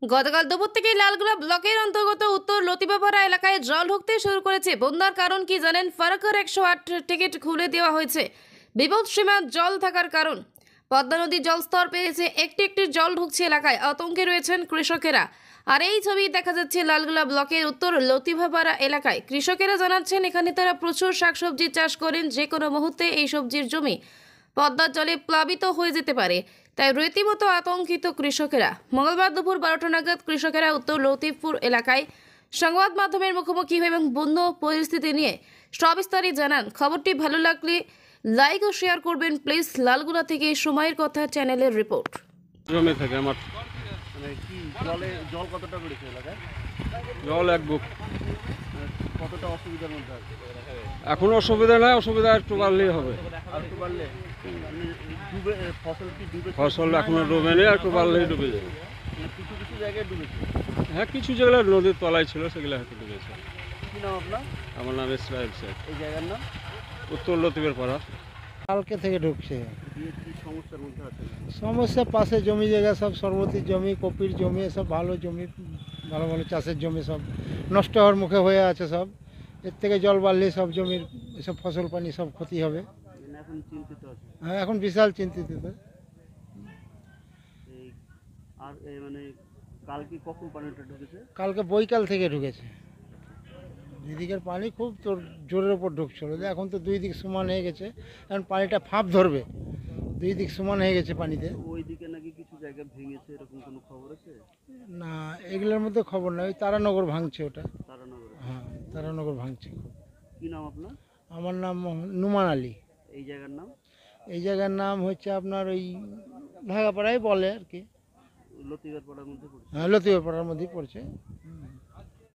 গতকাল দুপুর থেকে লালগোলা ব্লকের অন্তর্গত উত্তর লতিবাপাড়া এলাকায় জল ঢুকতে শুরু করেছে। বন্যার কারণ কি জানেন? ফারাক্কার 108 টিকিট খুলে দেওয়া হয়েছে বিপদ সীমার জল থাকার কারণ। পদ্মা নদীর জলস্তর পেয়েছে, একটি একটি জল ঢুকছে এলাকায়। আতঙ্কে রয়েছেন কৃষকেরা। আর এই ছবি দেখা যাচ্ছে লালগোলা ব্লকের উত্তর লতিবাপাড়া এলাকায়। কৃষকেরা জানাচ্ছেন এখানে তারা প্রচুর শাকসবজি চাষ করেন। যে কোনো মুহূর্তে এই সবজির জমি পদ্মার জলে প্লাবিত হয়ে যেতে পারে, তাই রীতিমতো আতঙ্কিত কৃষকেরা। মঙ্গলবার দুপুর 12টা নাগাদ কৃষকেরা উত্তর লতিফপুর এলাকায় সংবাদ মাধ্যমের মুখোমুখি এবং বন্য পরিস্থিতি নিয়ে সবিস্তারে জানান। খবরটি ভালো লাগলে লাইক ও শেয়ার করবেন প্লিজ। লালগোলা থেকে সময়ের কথা চ্যানেলের রিপোর্ট। জমে থাকে আমার মানে কি জল কতটা বেড়েছে এলাকায়? জল এক বুক। কতটা অসুবিধার মধ্যে আছে? এখন অসুবিধা নাই, অসুবিধা একটু বাড়লেই হবে। আর একটু বাড়লে মানে ডুবে ফসল কি ডুবে? ফসল এখনো ডুবে নেই, একটু বাড়লেই ডুবে যাবে। কিছু কিছু জায়গায় ডুবেছে। হ্যাঁ, কিছু যেগুলো নদীর তলায় ছিল সেগুলো হয়তো ডুবেছে। কি নাম আপনার? আমার নাম ইসরায়েল শেখ, এই জায়গার নাম? উত্তর লতিবের পাড়া। কালকে থেকে ঢুকছে। দিয়ে কি সমস্যার মধ্যে আছে? সমস্যা, পাশে জমি জায়গা সব সরবতি জমি, কপির জমি, সব ভালো জমি, ভালো ভালো চাষের জমি সব নষ্ট হওয়ার মুখে হয়ে আছে সব। এর থেকে জল বাড়লে সব জমির এসব ফসল পানি সব ক্ষতি হবে। মানে এখন চিন্তিত আছে। হ্যাঁ, এখন বিশাল চিন্তিত। এই আর মানে কালকে কখন পানিটা ঢুকেছে? কালকে বৈকাল থেকে ঢুকেছে। দিদিকের পানি খুব তোর জোরের ওপর ঢুকছিল। এখন তো দুই দিক সমান হয়ে গেছে, এখন পানিটা ফাঁপ ধরবে। দুই দিক সমান হয়ে গেছে পানিতে। ওইদিকে নাকি কিছু জায়গা ভেঙেছে, এরকম কোনো খবর আছে? না, এগুলোর মধ্যে খবর নাই। ওই তারানগর ভাঙছে ওটা। তারানগরে। হ্যাঁ, তারানগর ভাঙছে। কি নাম আপনার? আমার নাম নুমান আলী। এই জায়গার নাম? এই জায়গার নাম হচ্ছে আপনার ওই ভাগাপাড়ায় বলে আর কি। লতিবার পাড়ার মধ্যে পড়ছে। হ্যাঁ, লতিবাপাড়ার মধ্যেই পড়ছে।